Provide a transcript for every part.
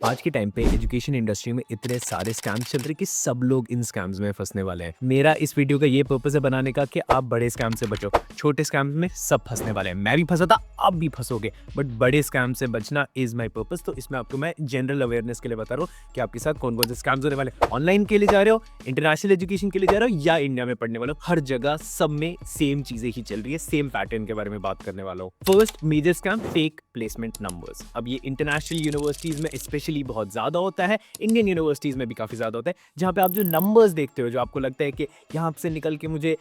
आज के टाइम पे एजुकेशन इंडस्ट्री में इतने सारे स्कैम्स चल रहे कि सब लोग इन स्कैम्स में फंसने वाले हैं। मेरा इस वीडियो का ये पर्पस है बनाने का कि आप बड़े स्कैम से बचो। छोटे स्कैम्स में सब फंसने वाले हैं, मैं भी फंसा था, आप भी फंसोगे, बट बड़े स्कैम से बचना इज माय पर्पस। तो इसमें आपको मैं जनरल अवेयरनेस के लिए बता रहा हूँ कि आपके साथ कौन कौन से स्कैम्स होने वाले। ऑनलाइन के लिए जा रहे हो, इंटरनेशनल एजुकेशन के लिए जा रहे हो या इंडिया में पढ़ने वाले हो, हर जगह सब में सेम चीजें ही चल रही है। सेम पैटर्न के बारे में बात करने वाला हूँ। First major scam, fake placement numbers. अब ये इंटरनेशनल यूनिवर्सिटीज में स्पेशली बहुत ज्यादा होता है, इंडियन यूनिवर्सिटीज में भी काफी ज्यादा होता है, जहां पे आप जो नंबर्स देखते हो, जो आपको लगता है कि यहाँ से निकल के मुझे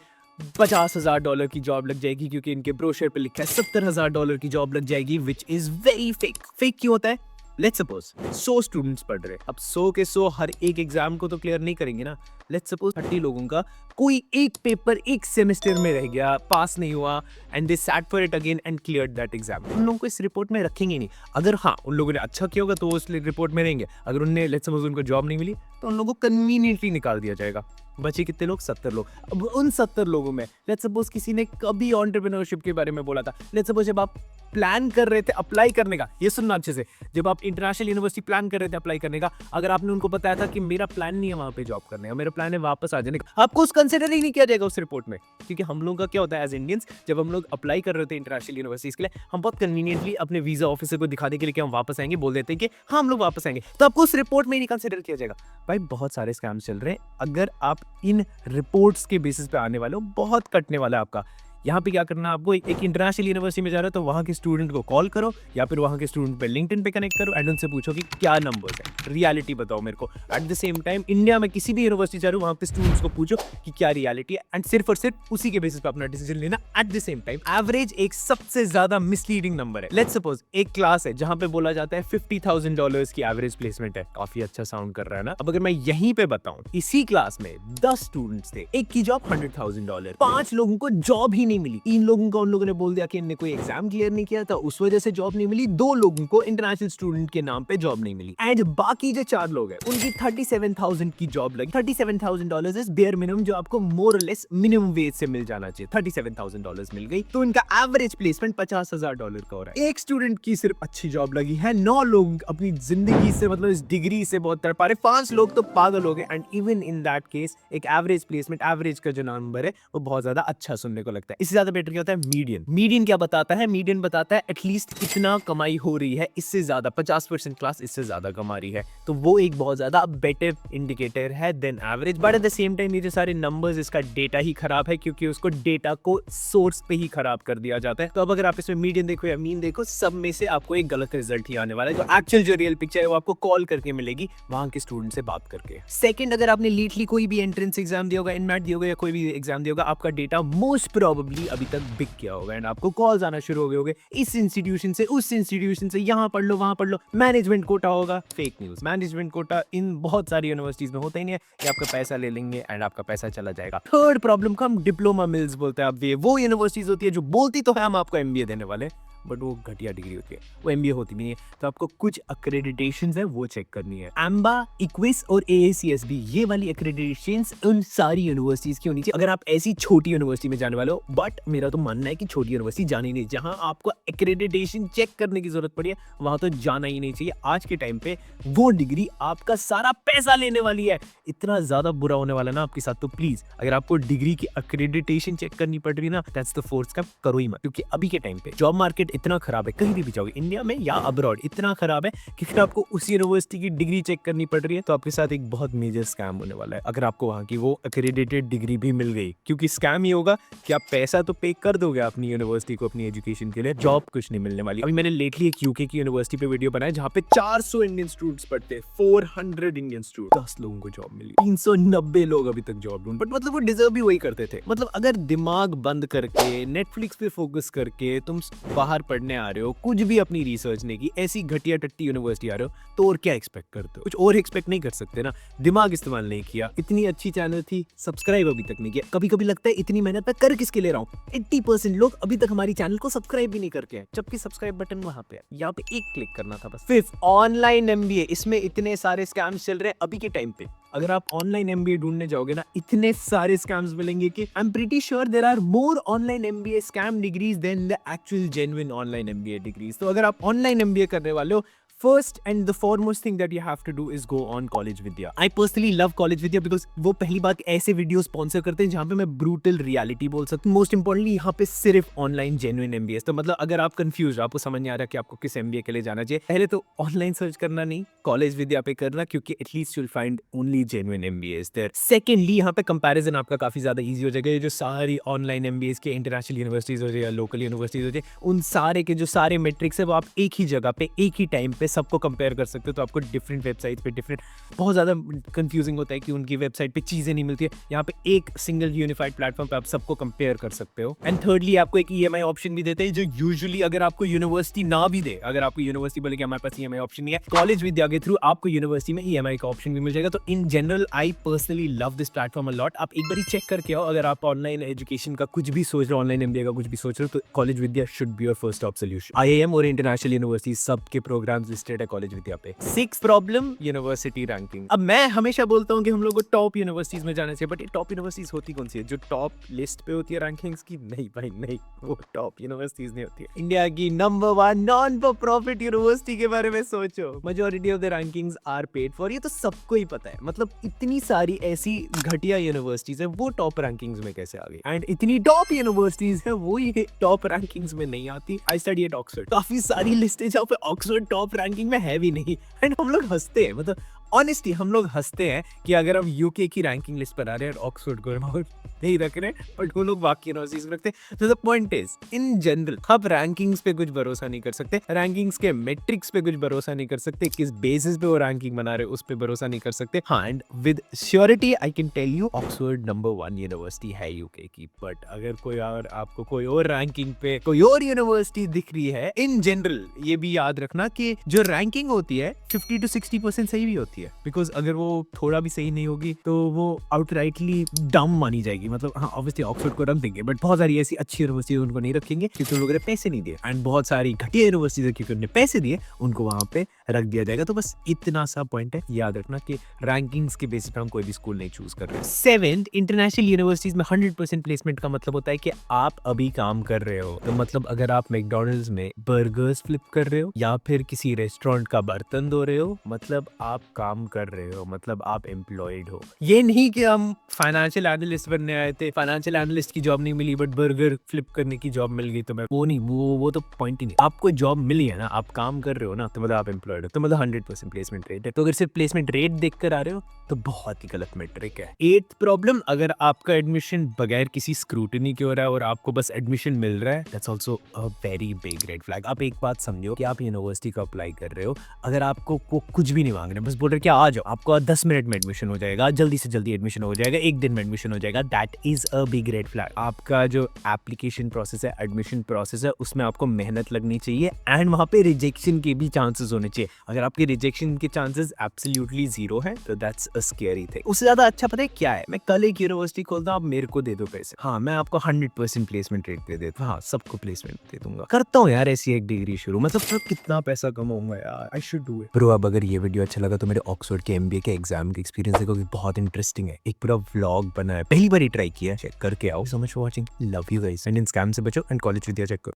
$50,000 की जॉब लग जाएगी क्योंकि इनके ब्रोशर पे लिखा है $70,000 की जॉब लग जाएगी, which is very fake. Fake क्यों होता है? लेट्स सपोज 100 स्टूडेंट्स पढ़ रहे हैं, अब 100 के 100 हर एक एग्जाम को तो क्लियर नहीं करेंगे ना। लेट्स सपोज 30 लोगों का कोई एक पेपर एक सेमेस्टर में रह गया, पास नहीं हुआ, and they sat for it again and cleared that exam. उन लोगों को इस रिपोर्ट में रखेंगे नहीं। अगर हाँ उन लोगों ने अच्छा किया होगा तो वो उस रिपोर्ट में रहेंगे। अगर उन्हें लेट्स सपोज उनको जॉब नहीं मिली तो उन लोगों को कन्वीनियंटली निकाल दिया जाएगा। बचे कितने लोग? 70 लोग। अब उन 70 लोगों में लेट्स सपोज किसी ने कभी एंटरप्रेन्योरशिप के बारे में बोला था। लेट्स सपोज जब आप प्लान कर रहे थे अप्लाई करने का, ये सुनना अच्छे से, जब आप इंटरनेशनल यूनिवर्सिटी प्लान कर रहे थे अप्लाई करने का, अगर आपने उनको बताया था कि मेरा प्लान नहीं है वहां पे जॉब करने का, मेरा प्लान है वापस आ जाने का, आपको उस कंसिडर ही नहीं किया जाएगा उस रिपोर्ट में। क्योंकि हम लोगों का क्या होता है एज इंडियंस, जब हम लोग अप्लाई कर रहे थे इंटरनेशनल यूनिवर्सिटीज के लिए, हम बहुत कन्वीनियंटली अपने वीजा ऑफिसर को दिखाने के लिए कि हम वापस आएंगे, बोल देते हैं कि हाँ हम लोग वापस आएंगे, तो आपको उस रिपोर्ट में नहीं कंसिडर किया जाएगा। भाई बहुत सारे स्कैम्स चल रहे हैं। अगर आप इन रिपोर्ट्स के बेसिस पे आने वाले हो, बहुत कटने वाला है आपका। यहाँ पे क्या करना है आपको, एक इंटरनेशनल यूनिवर्सिटी में जा रहे हो तो वहाँ के स्टूडेंट को कॉल करो या फिर वहाँ के स्टूडेंट पे लिंक्डइन पे कनेक्ट करो एंड उनसे पूछो कि क्या नंबर्स है, रियलिटी बताओ मेरे को। Eight the same time India में किसी भी यूनिवर्सिटी जा रहे हो वहाँ पे स्टूडेंट्स को पूछो कि क्या रियलिटी है, एंड सिर्फ और सिर्फ उसी के बेसिस पे अपना डिसीजन लेना। Eight the same time average एक सबसे ज्यादा मिसलीडिंग नंबर है। लेट्स सपोज एक क्लास है जहाँ पे बोला जाता है $50,000 की एवरेज प्लेसमेंट है। काफी अच्छा साउंड कर रहा है ना। अब अगर मैं यहीं पे बताऊं इसी क्लास में 10 स्टूडेंट्स थे, एक की जॉब $100,000, 5 लोगों को जॉब ही नहीं मिली। 3 लोगों को उन लोगों ने बोल दिया कि इनने कोई एग्जाम क्लियर नहीं किया था, उस वजह से जॉब नहीं मिली। 2 लोगों को इंटरनेशनल स्टूडेंट के नाम पे जॉब नहीं मिली, एंड बाकी जो 4 लोग हैं उनकी 37,000 की जॉब लगी। $37,000 इज बेयर मिनिमम, जो आपको मोर और लेस मिनिमम वेज से मिल जाना चाहिए। $37,000 मिल गई तो इनका एवरेज प्लेसमेंट $50,000 का हो रहा है। एक स्टूडेंट की सिर्फ अच्छी जॉब लगी है, 9 लोग अपनी जिंदगी से मतलब इस डिग्री से बहुत तड़पा रहे, 5 लोग तो पागल हो गए। And even in that case एक एवरेज प्लेसमेंट, एवरेज का जो नंबर है वो बहुत ज्यादा अच्छा सुनने को लगता है। इससे ज्यादा बेटर क्या होता है? मीडियन। मीडियन क्या बताता है? मीडियन बताता है एटलीस्ट कितना कमाई हो रही है, इससे ज्यादा 50% क्लास इससे ज्यादा कमा रही है, तो वो एक बहुत ज्यादा बेटर इंडिकेटर है than average. But at the same time ये जो सारे नंबर्स, इसका डेटा ही खराब है क्योंकि उसको डेटा को सोर्स पे ही खराब कर दिया जाता है। तो अब अगर आप इसमें मीडियन देखो या मीन देखो, सब में से आपको एक गलत रिजल्ट ही आने वाला है। जो एक्चुअल जो रियल पिक्चर है वो आपको कॉल करके मिलेगी वहां के स्टूडेंट से बात करके। सेकंड, अगर आपने लेटली कोई भी एंट्रेंस एग्जाम दिया होगा, इनमैट दिया होगा या कोई भी एग्जाम दिया होगा, आपका डेटा मोस्ट प्रोबेबली अभी तक बिक गया होगा एंड आपको कॉल्स आना शुरू हो गए होंगे इस इंस्टीट्यूशन से, उस इंस्टीट्यूशन से, यहाँ पढ़ लो वहां पढ़ लो। मैनेजमेंट कोटा होगा। Fake news. मैनेजमेंट कोटा इन बहुत सारी यूनिवर्सिटीज में होता ही नहीं है कि आपका पैसा ले लेंगे एंड आपका पैसा चला जाएगा। थर्ड प्रॉब्लम को हम डिप्लोमा मिल्स बोलते हैं। अब ये वो यूनिवर्सिटीज होती है जो बोलती तो है हम आपको एमबीए देने वाले, बट वो घटिया डिग्री होती है, वो एमबीए होती भी नहीं है। तो आपको कुछ अक्रेडिटेशंस है वो चेक करनी है। एम्बा, इक्विस और एएसीएसबी, ये वाली अक्रेडिटेशंस उन सारी यूनिवर्सिटीज की होनी चाहिए। अगर आप ऐसी छोटी यूनिवर्सिटी में जाने वाले हो, बट मेरा तो मानना है कि छोटी यूनिवर्सिटी जानी नहीं, जहां आपको अक्रेडिटेशन चेक करने की जरूरत पड़ी है वहां तो जाना ही नहीं चाहिए। आज के टाइम पे वो डिग्री आपका सारा पैसा लेने वाली है। इतना ज्यादा बुरा होने वाला ना आपके साथ, तो प्लीज अगर आपको डिग्री की अक्रेडिटेशन चेक करनी पड़ रही है ना, दैट्स द फोर्थ स्टेप, करो ही मत। क्योंकि अभी के टाइम पे जॉब मार्केट इतना खराब है, कहीं भी जाओगे इंडिया में या अब्रॉड, इतना खराब है कि फिर आपको उस यूनिवर्सिटी की डिग्री चेक करनी पड़ रही है, तो आपके साथ एक बहुत मेजर स्कैम होने वाला है अगर आपको वहां की वो अक्रेडिटेड डिग्री भी मिल गई। क्योंकि स्कैम ही होगा कि आप पैसा तो पे कर दोगे अपनी यूनिवर्सिटी को अपनी एजुकेशन के लिए, जॉब कुछ नहीं मिलने वाली। अभी मैंने लेटली एक यूके की यूनिवर्सिटी पे वीडियो बनाया जहां पे 400 इंडियन स्टूडेंट्स पढ़ते हैं, 400 इंडियन स्टूडेंट, 10 लोगों को जॉब मिली, 390 लोग अभी तक जॉब ढूंढ, बट मतलब वो डिजर्व भी वही करते थे। मतलब अगर दिमाग बंद करके नेटफ्लिक्स पे फोकस करके तुम बाहर पढ़ने आ रहे हो, कुछ भी अपनी रिसर्च नहीं की, ऐसी घटिया टट्टी यूनिवर्सिटी आ रहे हो, तो और क्या एक्सपेक्ट करते हो? कुछ और एक्सपेक्ट नहीं कर सकते ना। दिमाग इस्तेमाल नहीं किया, इतनी अच्छी चैनल थी, सब्सक्राइब अभी तक नहीं किया। कभी कभी लगता है इतनी मेहनत मैं कर किसके ले रहा हूँ। 80% लोग अभी तक हमारी चैनल को सब्सक्राइब भी नहीं करके हैं, जबकि सब्सक्राइब बटन वहां पे है, यहाँ पे एक क्लिक करना था बस। Fifth, online MBA. इसमें इतने सारे स्कैम्स चल रहे हैं अभी के टाइम पे। अगर आप ऑनलाइन एमबीए ढूंढने जाओगे ना, इतने सारे स्कैम्स मिलेंगे कि I am pretty sure there are more online MBA scam degrees than the actual genuine online MBA degrees. तो अगर आप ऑनलाइन एमबीए करने वाले हो, First and the foremost thing that you have to do is go on College Vidya. I personally love College Vidya because वो पहली बात ऐसे वीडियो स्पॉन्सर करते हैं जहाँ पे मैं ब्रूटल रियलिटी बोल सकता हूँ. मोस्ट इंपॉर्टेंटली यहाँ पे सिर्फ ऑनलाइन जेन्युइन MBA. तो मतलब अगर आप कंफ्यूज हो, आपको समझ नहीं आ रहा कि आपको किस MBA के लिए जाना चाहिए, पहले तो ऑनलाइन सर्च करना नहीं, कॉलेज विद्या पे करना, क्योंकि at least you'll find only genuine MBAs there. Secondly यहाँ पे कंपैरिजन आपका काफी ज्यादा ईजी हो जाएगा. ये जो सारी ऑनलाइन MBAs के इंटरनेशनल यूनिवर्सिटीज हो जाए या लोकल यूनिवर्सिटीज हो जाए, उन सारे के जो सारे मेट्रिक्स है वो आप एक ही जगह पे एक ही टाइम पे सबको कंपेयर कर सकते हो. तो आपको डिफरेंट वेबसाइट पे डिफरेंट, बहुत ज़्यादा कंफ्यूजिंग होता है कि उनकी वेबसाइट पे चीज़ें नहीं मिलती है. यहाँ पे एक सिंगल यूनिफाइड प्लेटफॉर्म पे आप सबको कंपेयर कर सकते हो. एंड थर्डली आपको एक EMI ऑप्शन भी देते हैं, जो यूजुअली अगर आपको यूनिवर्सिटी ना भी दे, अगर आपको यूनिवर्सिटी बोले कि हमारे पास EMI ऑप्शन नहीं है, कॉलेज विद्या के थ्रू आपको यूनिवर्सिटी में EMI का ऑप्शन भी मिल जाएगा. तो in general I personally love this platform a lot. आप एक बार चेक करके आओ. अगर आप ऑनलाइन एजुकेशन का कुछ भी सोच रहे हो, ऑनलाइन MBA का कुछ भी सोच रहे हो, तो college Vidya should be your first top solution. IIM और इंटरनेशनल यूनिवर्सिटी सबके प्रोग्राम्स लिस्टेड है कॉलेज विद्या पे. 6 प्रॉब्लम, यूनिवर्सिटी रैंकिंग. अब मैं हमेशा बोलता हूँ कि हम लोग को टॉप यूनिवर्सिटीज में जाना चाहिए, बट ये टॉप यूनिवर्सिटीज होती कौन सी है? जो टॉप लिस्ट पे होती है रैंकिंग्स की? नहीं भाई नहीं, वो टॉप यूनिवर्सिटीज नहीं होती है. इंडिया की number 1 non for profit university के बारे में सोचो. Majority of the rankings are paid for. ये तो सबको ही पता है. मतलब इतनी सारी ऐसी घटिया यूनिवर्सिटीज है, वो टॉप रैंकिंग्स में कैसे आ गई? एंड इतनी टॉप यूनिवर्सिटीज है, वो ये टॉप रैंकिंग्स में नहीं आती. I study at Oxford. काफी सारी लिस्ट है जहाँ पे ऑक्सफोर्ड टॉप रैंकिंग में है भी नहीं. एंड हम लोग हंसते हैं, मतलब ऑनेस्टली हम लोग हंसते हैं कि अगर हम यूके की रैंकिंग लिस्ट पर आ रहे हैं और ऑक्सफोर्ड को नहीं रख रहे, बट वो लोग बाकी यूनिवर्सिटीज में रखते हैं. तो the point is, in general आप रैंकिंग्स पे कुछ भरोसा नहीं कर सकते, रैंकिंग्स के मेट्रिक्स पे कुछ भरोसा नहीं कर सकते, किस बेसिस पे वो रैंकिंग बना रहे उस पे भरोसा नहीं कर सकते. हाँ, and with surety I can tell you Oxford number 1 university है यूके की. बट अगर कोई और आपको कोई और रैंकिंग पे कोई और यूनिवर्सिटी दिख रही है, इन जनरल ये भी याद रखना कि जो रैंकिंग होती है 50 to 60% सही भी होती है. बिकॉज अगर वो थोड़ा भी सही नहीं होगी तो वो आउटराइटली डम मानी जाएगी. मतलब हाँ, ऑब्वियसली ऑक्सफोर्ड को रख देंगे, बट बहुत सारी ऐसी अच्छी यूनिवर्सिटी उनको नहीं रखेंगे क्योंकि उन लोगों ने पैसे नहीं दिए. एंड बहुत सारी घटिया यूनिवर्सिटी क्योंकि उन्होंने पैसे दिए, उनको वहां पे रख दिया जाएगा. तो बस इतना सा पॉइंट है, याद रखना कि रैंकिंग्स के बेसिस पे हम कोई भी स्कूल नहीं चूज कर रहे. 7th, इंटरनेशनल यूनिवर्सिटीज में 100% प्लेसमेंट का मतलब होता है कि आप अभी काम कर रहे हो. तो मतलब अगर आप मैकडॉनल्ड्स में बर्गर्स फ्लिप कर रहे हो या फिर किसी रेस्टोरेंट का बर्तन धो रहे हो, मतलब आप काम कर रहे हो, मतलब आप एम्प्लॉयड हो. ये नहीं कि हम फाइनेंशियल एनालिस्ट बनने आए थे, फाइनेंशियल एनालिस्ट की जॉब नहीं मिली बट बर्गर फ्लिप करने की जॉब मिल गई, तो मैं वो नहीं, वो तो पॉइंट ही नहीं. आपको जॉब मिली है ना, आप काम कर रहे हो ना, तो मतलब आप एम्प्लॉयड हो, तो मतलब 100% प्लेसमेंट रेट है. तो अगर सिर्फ प्लेसमेंट रेट देख कर आ रहे हो तो बहुत ही गलत मेट्रिक है. 8th प्रॉब्लम, अगर आपका एडमिशन बगैर किसी स्क्रूटनी के हो रहा है और आपको बस एडमिशन मिल रहा है, that's also a very big red flag. आप एक बात समझो कि आप यूनिवर्सिटी का अप्लाई कर रहे हो, अगर आपको वो कुछ भी नहीं मांग रहे, बस बोल रहे कि आ जाओ, आपको 10 मिनट में एडमिशन हो जाएगा, जल्दी से जल्दी एडमिशन हो जाएगा, एक दिन में एडमिशन हो जाएगा, that is a big red flag. आपका जो एप्लीकेशन प्रोसेस है, एडमिशन प्रोसेस है, उसमें आपको मेहनत लगनी चाहिए एंड वहां पे रिजेक्शन के भी चांसेस होने चाहिए. अगर आपके रिजेक्शन के चांसेस एब्सोल्युटली 0 है तो दैट्स अ स्कैरी थिंग. उससे ज्यादा अच्छा पता है क्या है? मैं कल एक यूनिवर्सिटी खोलता हूं, आप मेरे को दे दो पैसे. हाँ, मैं आपको 100% प्लेसमेंट रेट दे देता हूँ. हाँ, सबको प्लेसमेंट दे दूंगा. करता हूँ यार ऐसी एक डिग्री शुरू. मतलब कितना पैसा कमाऊंगा यार. I should do it. Bro, अब अगर ये वीडियो अच्छा लगा तो मेरे ऑक्सफोर्ड के MBA के एग्जाम के एक्सपीरियंस देखो, बहुत इंटरेस्टिंग है. एक पूरा व्लॉग बना है, पहली बार ही ट्राई किया, चेक करके आओ. So much for watching, love you guys. And in scam से बचो एंड कॉलेज विद्या चेक करो.